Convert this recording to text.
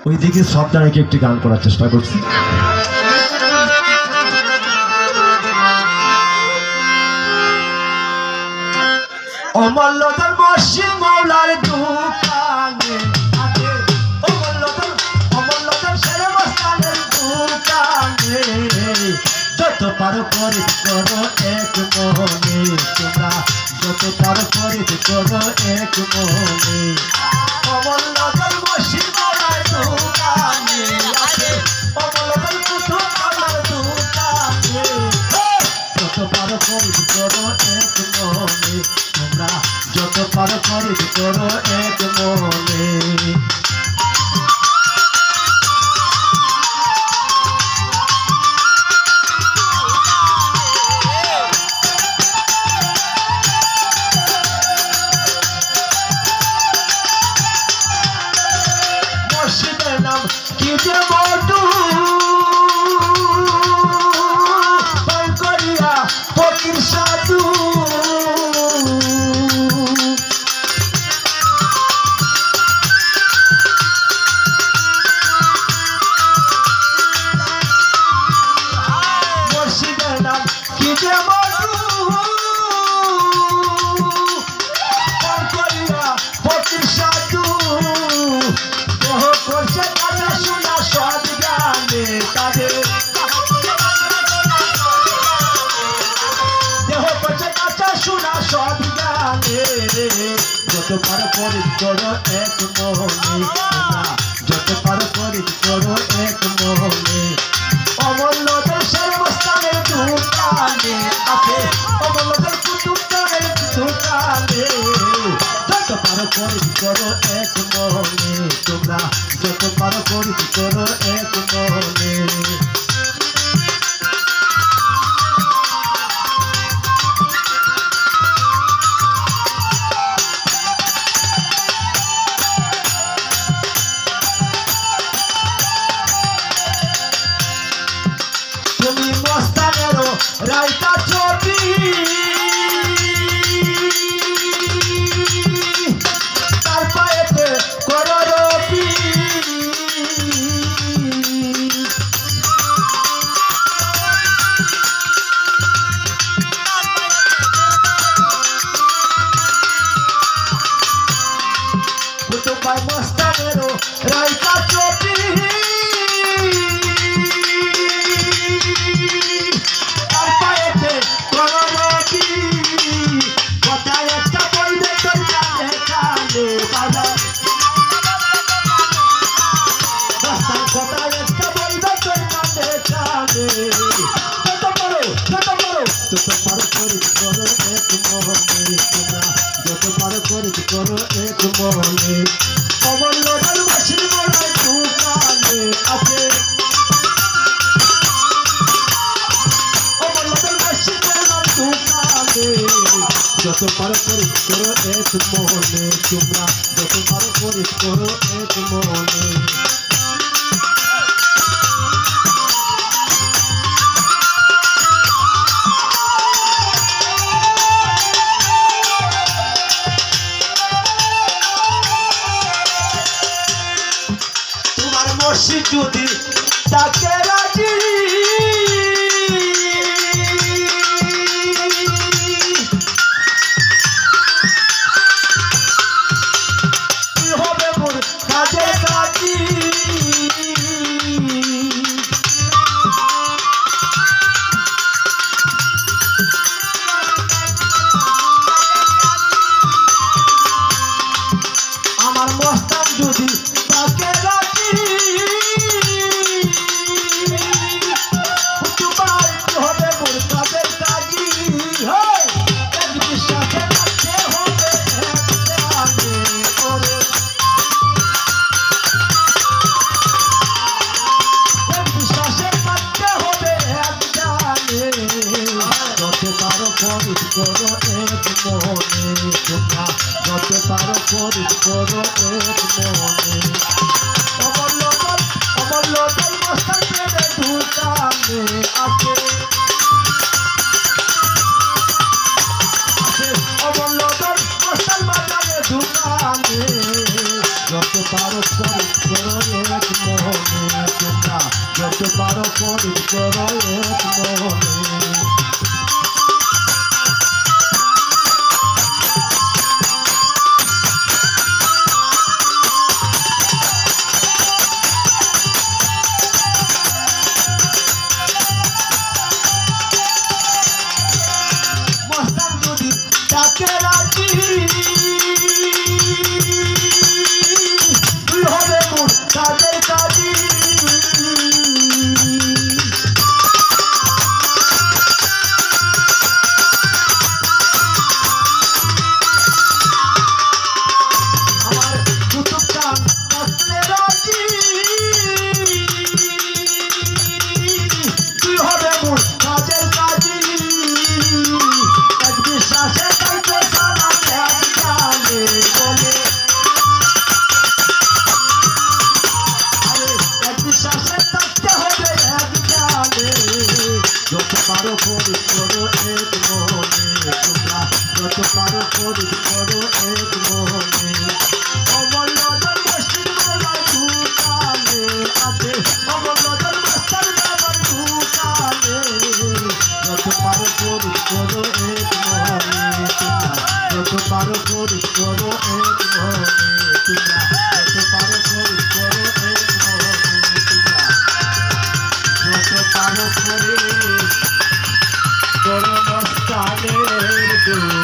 ওইদিকে শব্দ রেখে একটি গান করার চেষ্টা করছি। অমল্লতার মসজিদ মাওলার দোকানে আছে, অমল্লতার শেরে মস্তানের দোকানে যত পারো করে করো এক মনে, তোমরা যত পারো করে করো এক মনে। অমল্লতার মসজিদ মাওলার দোকানে আছে, অমল্লতার কুতুব মাওলার দোকানে যত পারো করে করো এক মনে, তোমরা যত পারো করে করো এক মনে। মসজিদের নাম কি যে বটু করিয়া ফকির সাধু, মসজিদের নাম কি যে বটু করিয়া ফকির সাধু দেহ করছে কথা শোনা সব জানে তাদের, দেহ করছে কথা শোনা সব জানে যত পারো করে করো এক মনে, যত পারো করে করো এক মনে। অমল্লদের সর্বস্থানের দোকানে আছে, অমল্লদের কুতুবদের দোকানে যত পারো করে করো এক মনে, তোমরা যত পারো করে করো এক মনে। তুমি মস্তানেরও রাইতা ছবি তার পায়েতে করো রবি, কুতুবাই মস্তানেরও রাইতা ছবি যত পারো করে করো এক মনে, তোমরা যত পারো করে করো এক মনে। অমল্লদের মসজিদ মাওলার দোকানে আছে, অমল্লদের মসজিদ মাওলার দোকানে যত পারো করে করো এক মনে, তোমরা যত পারো করে করো এক মনে। মসজিদ যদি তাকে রাজি হবে মোর কাজে কাজি, আমার মস্তান যদি তাকে রাজি করো এক মনে, তোমরা যত পারো করে করো এক মনে। অমল্লদের মস্তানের দোকানে আছে, অমল্লদের মস্তান বাজারে দোকানে যত পারো করে করো এক মনে তোমরা যত পারো করি করো এক মনে যত পারো করি করো এক মনে তোমরা যত পারো করি করো এক মনে অমরনগর মসজিদ বাবার দোকানে আছে অমরনগর মস্তান বাবার দোকানে যত পারো করি করো এক মনে তোমরা যত পারো করি করো এক মনে তোমরা যত পারো করি করো এক মনে তোমরা যত পারো করে মস্তানের